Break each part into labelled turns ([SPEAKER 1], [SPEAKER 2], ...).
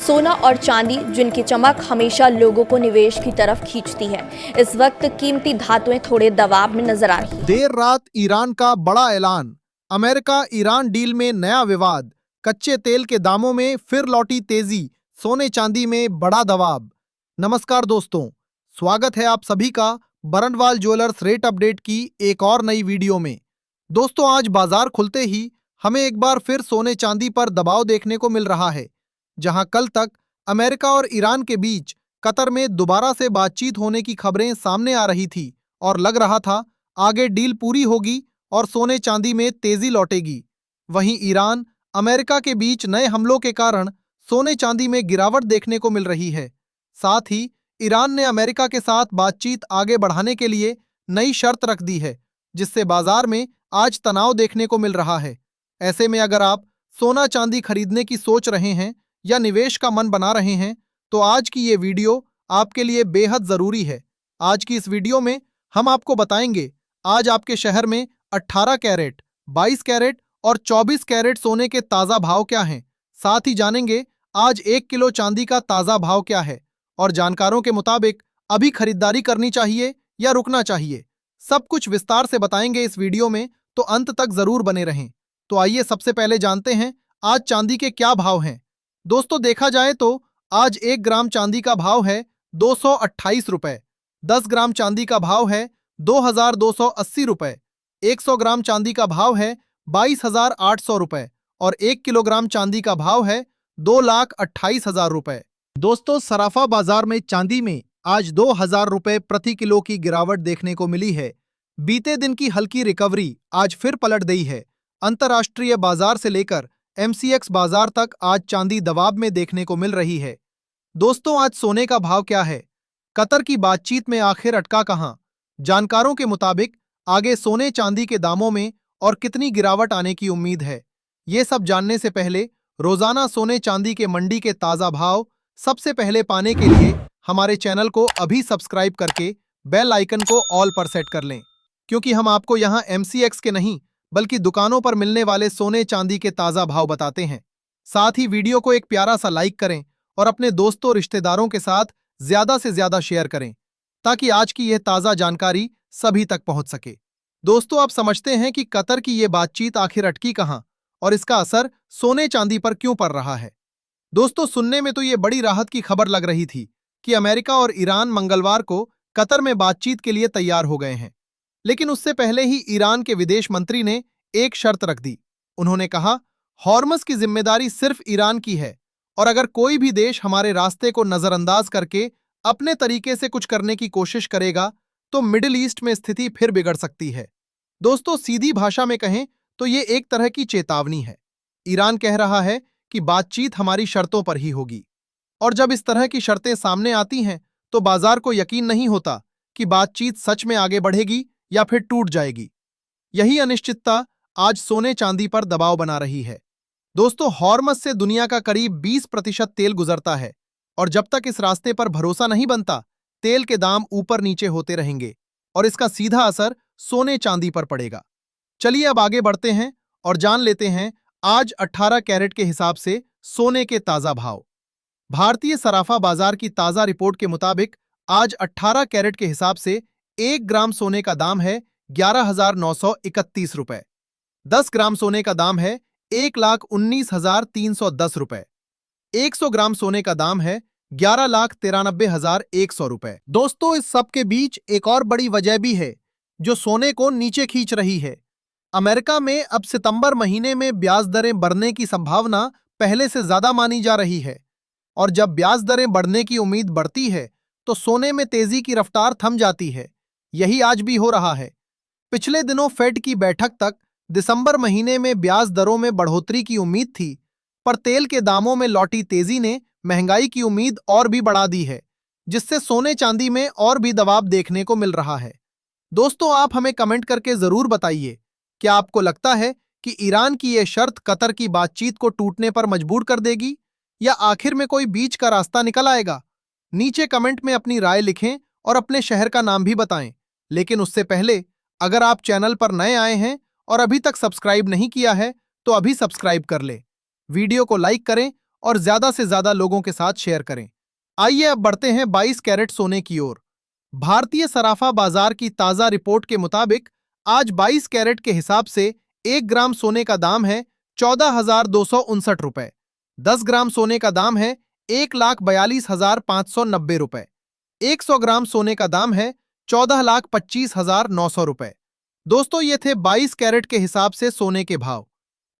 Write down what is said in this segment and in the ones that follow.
[SPEAKER 1] सोना और चांदी जिनकी चमक हमेशा लोगों को निवेश की तरफ खींचती है, इस वक्त कीमती धातुएं थोड़े दबाव में नजर आ रही हैं।
[SPEAKER 2] देर रात ईरान का बड़ा ऐलान। अमेरिका ईरान डील में नया विवाद। कच्चे तेल के दामों में फिर लौटी तेजी। सोने चांदी में बड़ा दबाव। नमस्कार दोस्तों, स्वागत है आप सभी का बरनवाल ज्वेलर्स रेट अपडेट की एक और नई वीडियो में। दोस्तों, आज बाजार खुलते ही हमें एक बार फिर सोने चांदी पर दबाव देखने को मिल रहा है। जहां कल तक अमेरिका और ईरान के बीच कतर में दोबारा से बातचीत होने की खबरें सामने आ रही थी और लग रहा था आगे डील पूरी होगी और सोने चांदी में तेजी लौटेगी, वहीं ईरान अमेरिका के बीच नए हमलों के कारण सोने चांदी में गिरावट देखने को मिल रही है। साथ ही ईरान ने अमेरिका के साथ बातचीत आगे बढ़ाने के लिए नई शर्त रख दी है, जिससे बाजार में आज तनाव देखने को मिल रहा है। ऐसे में अगर आप सोना चांदी खरीदने की सोच रहे हैं या निवेश का मन बना रहे हैं, तो आज की ये वीडियो आपके लिए बेहद जरूरी है। आज की इस वीडियो में हम आपको बताएंगे आज आपके शहर में 18 कैरेट, 22 कैरेट और 24 कैरेट सोने के ताजा भाव क्या हैं। साथ ही जानेंगे आज 1 किलो चांदी का ताजा भाव क्या है और जानकारों के मुताबिक अभी खरीदारी करनी चाहिए या रुकना चाहिए। सब कुछ विस्तार से बताएंगे इस वीडियो में, तो अंत तक जरूर बने रहें। तो आइए सबसे पहले जानते हैं आज चांदी के क्या भाव हैं। दोस्तों, देखा जाए तो आज 1 ग्राम चांदी का भाव है 228 रुपए, 10 ग्राम चांदी का भाव है 2280 रुपए, 100 ग्राम चांदी का भाव है 22,800 रुपए और 1 किलोग्राम चांदी का भाव है 2,28,000 रुपए। दोस्तों, सराफा बाजार में चांदी में आज 2,000 रुपए प्रति किलो की गिरावट देखने को मिली है। बीते दिन की हल्की रिकवरी आज फिर पलट गई है। अंतर्राष्ट्रीय बाजार से लेकर MCX बाजार तक आज चांदी दबाव में देखने को मिल रही है। दोस्तों, आज सोने का भाव क्या है? कतर की बातचीत में आखिर अटका कहां? जानकारों के मुताबिक आगे सोने चांदी के दामों में और कितनी गिरावट आने की उम्मीद है? ये सब जानने से पहले रोजाना सोने चांदी के मंडी के ताजा भाव सबसे पहले पाने के लिए हमारे चैनल को अभी सब्सक्राइब करके बेल आइकन को ऑल पर सेट कर लें, क्योंकि हम आपको यहाँ MCX के नहीं बल्कि दुकानों पर मिलने वाले सोने चांदी के ताजा भाव बताते हैं। साथ ही वीडियो को एक प्यारा सा लाइक करें और अपने दोस्तों रिश्तेदारों के साथ ज्यादा से ज्यादा शेयर करें, ताकि आज की यह ताजा जानकारी सभी तक पहुंच सके। दोस्तों, आप समझते हैं कि कतर की यह बातचीत आखिर अटकी कहां और इसका असर सोने चांदी पर क्यों पड़ रहा है? दोस्तों, सुनने में तो यह बड़ी राहत की खबर लग रही थी कि अमेरिका और ईरान मंगलवार को कतर में बातचीत के लिए तैयार हो गए हैं। लेकिन उससे पहले ही ईरान के विदेश मंत्री ने एक शर्त रख दी। उन्होंने कहा, हॉर्मस की जिम्मेदारी सिर्फ ईरान की है और अगर कोई भी देश हमारे रास्ते को नजरअंदाज करके अपने तरीके से कुछ करने की कोशिश करेगा तो मिडिल ईस्ट में स्थिति फिर बिगड़ सकती है। दोस्तों, सीधी भाषा में कहें तो ये एक तरह की चेतावनी है। ईरान कह रहा है कि बातचीत हमारी शर्तों पर ही होगी, और जब इस तरह की शर्तें सामने आती हैं तो बाजार को यकीन नहीं होता कि बातचीत सच में आगे बढ़ेगी या फिर टूट जाएगी। यही अनिश्चितता आज सोने चांदी पर दबाव बना रही है। दोस्तों, हॉर्मस से दुनिया का करीब 20% तेल गुजरता है और जब तक इस रास्ते पर भरोसा नहीं बनता, तेल के दाम ऊपर नीचे होते रहेंगे और इसका सीधा असर सोने चांदी पर पड़ेगा। चलिए अब आगे बढ़ते हैं और जान लेते हैं आज 18 कैरेट के हिसाब से सोने के ताजा भाव। भारतीय सराफा बाजार की ताजा रिपोर्ट के मुताबिक आज 18 कैरेट के हिसाब से 1 ग्राम सोने का दाम है 11,931 रुपए, 10 ग्राम सोने का दाम है 1,19,310 रुपए, 100 ग्राम सोने का दाम है 11,93,100 रुपए। दोस्तों, इस सब के बीच एक और बड़ी वजह भी है जो सोने को नीचे खींच रही है। अमेरिका में अब सितंबर महीने में ब्याज दरें बढ़ने की संभावना पहले से ज्यादा मानी जा रही है, और जब ब्याज दरें बढ़ने की उम्मीद बढ़ती है तो सोने में तेजी की रफ्तार थम जाती है। यही आज भी हो रहा है। पिछले दिनों फेड की बैठक तक दिसंबर महीने में ब्याज दरों में बढ़ोतरी की उम्मीद थी, पर तेल के दामों में लौटी तेजी ने महंगाई की उम्मीद और भी बढ़ा दी है, जिससे सोने चांदी में और भी दबाव देखने को मिल रहा है। दोस्तों, आप हमें कमेंट करके जरूर बताइए, क्या आपको लगता है कि ईरान की यह शर्त कतर की बातचीत को टूटने पर मजबूर कर देगी या आखिर में कोई बीच का रास्ता निकल आएगा? नीचे कमेंट में अपनी राय लिखें और अपने शहर का नाम भी बताएं। लेकिन उससे पहले अगर आप चैनल पर नए आए हैं और अभी तक सब्सक्राइब नहीं किया है तो अभी सब्सक्राइब कर लें, वीडियो को लाइक करें और ज्यादा से ज्यादा लोगों के साथ शेयर करें। आइए अब बढ़ते हैं 22 कैरेट सोने की ओर। भारतीय सराफा बाजार की ताजा रिपोर्ट के मुताबिक आज 22 कैरेट के हिसाब से 1 ग्राम सोने का दाम है 14,259 रुपए। 10 ग्राम सोने का दाम है 1,42,590 रुपए। 100 ग्राम सोने का दाम है 14,25,900 रुपए। दोस्तों, ये थे 22 कैरेट के हिसाब से सोने के भाव।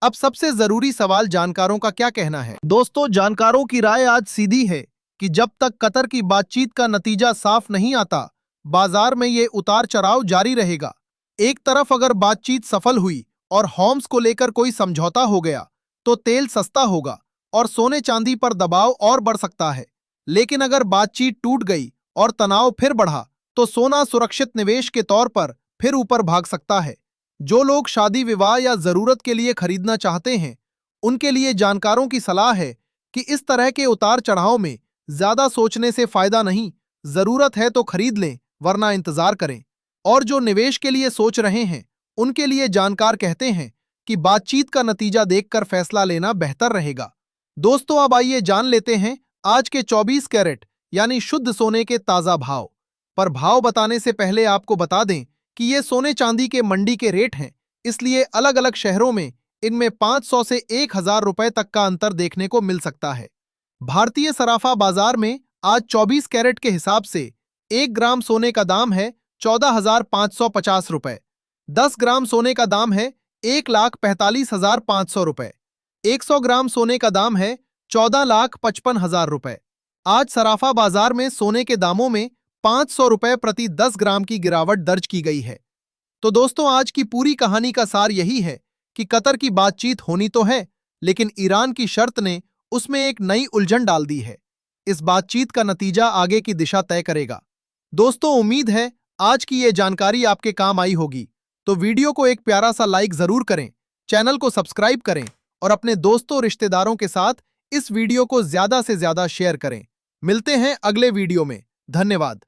[SPEAKER 2] अब सबसे जरूरी सवाल, जानकारों का क्या कहना है। दोस्तों, जानकारों की राय आज सीधी है कि जब तक कतर की बातचीत का नतीजा साफ नहीं आता, बाजार में ये उतार चढ़ाव जारी रहेगा। एक तरफ अगर बातचीत सफल हुई और हॉर्म्स को लेकर कोई समझौता हो गया तो तेल सस्ता होगा और सोने चांदी पर दबाव और बढ़ सकता है। लेकिन अगर बातचीत टूट गई और तनाव फिर बढ़ा तो सोना सुरक्षित निवेश के तौर पर फिर ऊपर भाग सकता है। जो लोग शादी विवाह या जरूरत के लिए खरीदना चाहते हैं, उनके लिए जानकारों की सलाह है कि इस तरह के उतार चढ़ाव में ज्यादा सोचने से फायदा नहीं। जरूरत है तो खरीद लें, वरना इंतजार करें। और जो निवेश के लिए सोच रहे हैं, उनके लिए जानकार कहते हैं कि बातचीत का नतीजा देखकर फैसला लेना बेहतर रहेगा। दोस्तों, अब आइए जान लेते हैं आज के 24 कैरेट यानी शुद्ध सोने के ताजा भाव। पर भाव बताने से पहले आपको बता दें कि ये सोने चांदी के मंडी के रेट हैं, इसलिए अलग अलग शहरों में इनमें 500 से 1,000 रुपए तक का अंतर देखने को मिल सकता है। भारतीय सराफा बाजार में आज 24 कैरेट के हिसाब से 1 ग्राम सोने का दाम है 14,550 रुपए। 10 ग्राम सोने का दाम है 1,45,500 रुपए। 100 ग्राम सोने का दाम है 14,55,000 रुपए। आज सराफा बाजार में सोने के दामों में 500 रुपए प्रति 10 ग्राम की गिरावट दर्ज की गई है। तो दोस्तों, आज की पूरी कहानी का सार यही है कि कतर की बातचीत होनी तो है, लेकिन ईरान की शर्त ने उसमें एक नई उलझन डाल दी है। इस बातचीत का नतीजा आगे की दिशा तय करेगा। दोस्तों, उम्मीद है आज की ये जानकारी आपके काम आई होगी। तो वीडियो को एक प्यारा सा लाइक जरूर करें, चैनल को सब्सक्राइब करें और अपने दोस्तों रिश्तेदारों के साथ इस वीडियो को ज्यादा से ज्यादा शेयर करें। मिलते हैं अगले वीडियो में। धन्यवाद।